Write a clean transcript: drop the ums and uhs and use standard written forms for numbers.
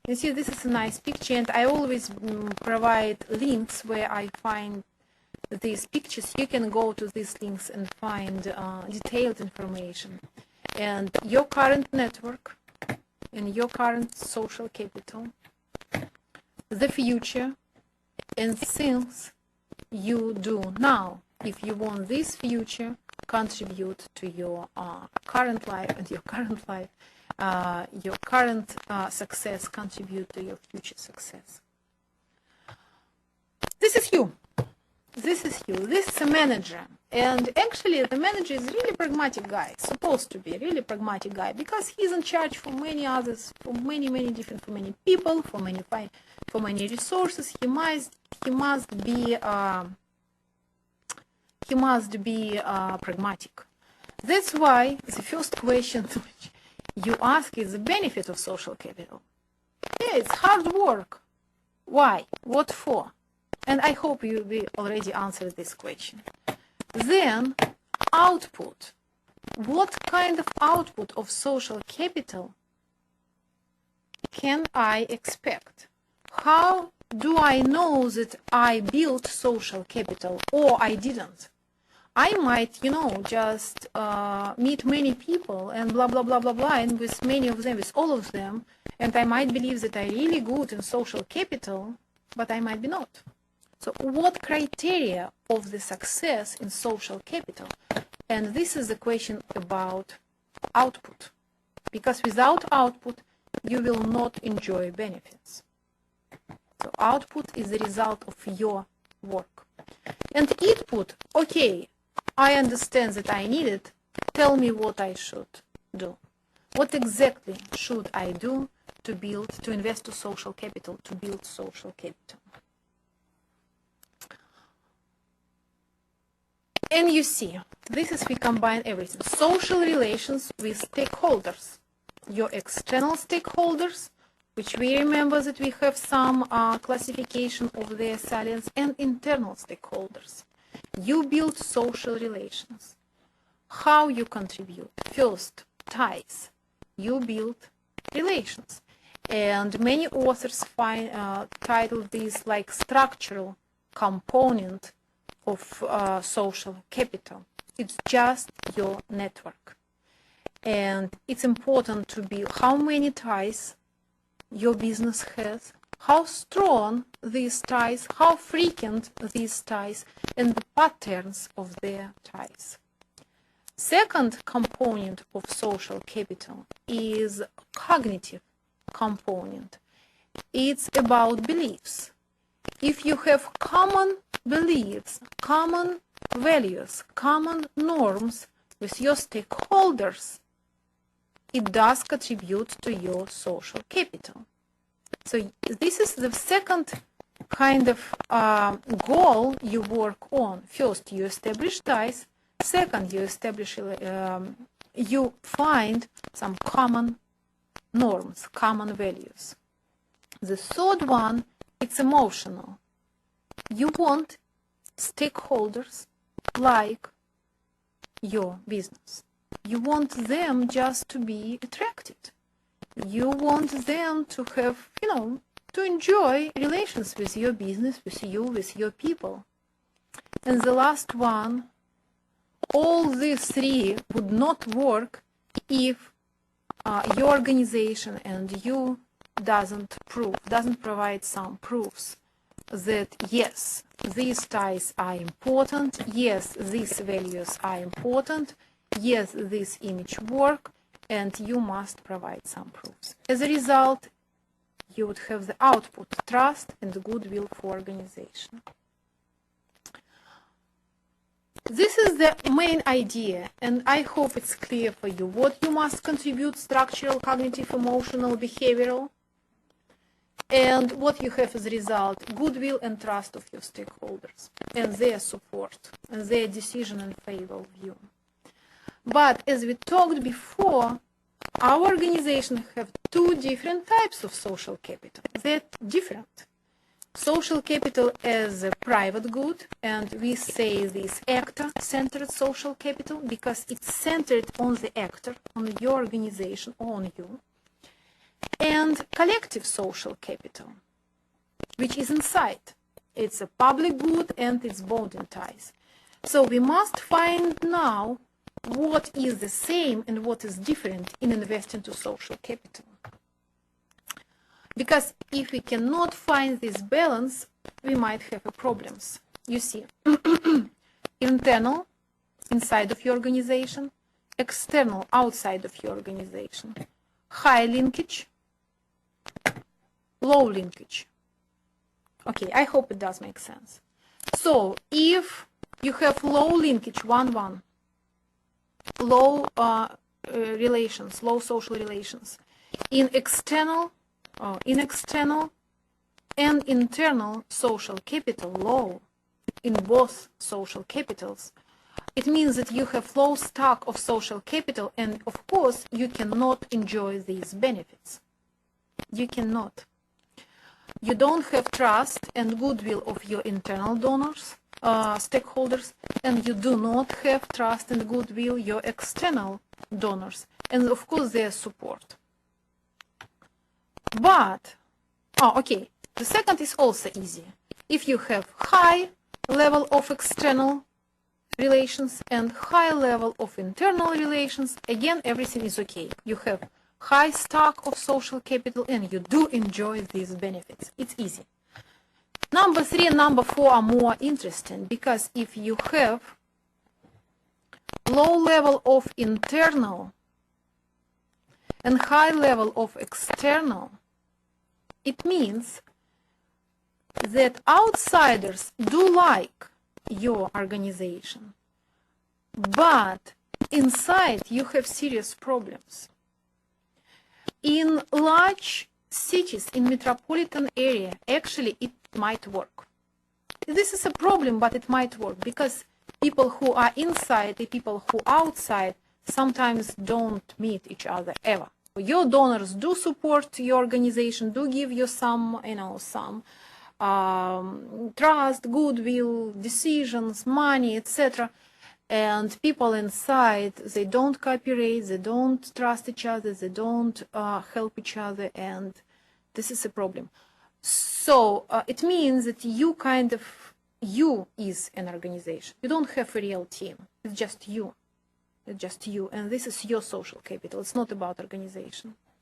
You see, this is a nice picture, and I always provide links where I find these pictures. You can go to these links and find detailed information. And your current network and your current social capital, the future, and things you do now, if you want this future, contribute to your current life, and your current life, your current success contribute to your future success. This is you. This is you. This is a manager. And actually, the manager is a really pragmatic guy, supposed to be a really pragmatic guy, because he's in charge for many others, for many people, for many resources. He must be pragmatic. That's why the first question which you ask is the benefit of social capital. Yeah, it's hard work. Why? What for? And I hope you will already answered this question. Then, output. What kind of output of social capital can I expect? How do I know that I built social capital or I didn't? I might, just meet many people and blah, blah, blah, blah, blah, and with many of them, with all of them, and I might believe that I'm really good in social capital, but I might be not. So what criteria of the success in social capital? And this is the question about output. Because without output, you will not enjoy benefits. So output is the result of your work. And input, okay, I understand that I need it. Tell me what I should do. What exactly should I do to invest to social capital, to build social capital? And you see, this is we combine everything. Social relations with stakeholders. Your external stakeholders, which we remember that we have some classification of their salience, and internal stakeholders. You build social relations. How you contribute? First, ties. You build relations. And many authors title this like structural component of social capital. It's just your network. And it's important to be how many ties your business has, how strong these ties, how frequent these ties, and the patterns of their ties. Second component of social capital is cognitive component. It's about beliefs. If you have common beliefs, common values, common norms with your stakeholders, it does contribute to your social capital. So this is the second kind of goal you work on. First, you establish ties. Second, you find some common norms, common values. The third one, it's emotional. You want stakeholders like your business. You want them just to be attracted. You want them to have, to enjoy relations with your business, with you, with your people. And the last one, all these three would not work if your organization and you doesn't provide some proofs that yes, these ties are important, yes, these values are important, yes, this image work, and you must provide some proofs. As a result, you would have the output, trust, and goodwill for organization. This is the main idea, and I hope it's clear for you. What you must contribute: structural, cognitive, emotional, behavioral, and what you have as a result: goodwill and trust of your stakeholders, and their support, and their decision in favor of you. But as we talked before, our organization have two different types of social capital. They're different. Social capital as a private good, and we say this actor-centered social capital because it's centered on the actor, on your organization, on you. and collective social capital, which is inside. It's a public good and it's bonding ties. So we must find now what is the same and what is different in investing to social capital. Because if we cannot find this balance, we might have problems. You see, internal, inside of your organization, external, outside of your organization, high linkage, low linkage. Okay, I hope it does make sense. So if you have low linkage, 1-1, low relations, low social relations, in external and internal social capital, low in both social capitals, it means that you have low stock of social capital, and of course you cannot enjoy these benefits. You cannot. You don't have trust and goodwill of your internal donors, stakeholders, and you do not have trust and goodwill your external donors, and of course their support. But, okay, the second is also easy. If you have high level of external relations and high level of internal relations, again, everything is okay. You have high stock of social capital and you do enjoy these benefits. It's easy. Number 3 and number 4 are more interesting, because if you have low level of internal and high level of external, it means that outsiders do like your organization, but inside you have serious problems. In large cities, in metropolitan area, actually it might work. This is a problem, but it might work, because people who are inside and people who are outside sometimes don't meet each other ever. Your donors do support your organization, do give you some, some trust, goodwill, decisions, money, etc. And people inside, they don't cooperate, they don't trust each other, they don't help each other, and this is a problem. So it means that you is an organization. You don't have a real team. It's just you. It's just you, and this is your social capital. It's not about organization.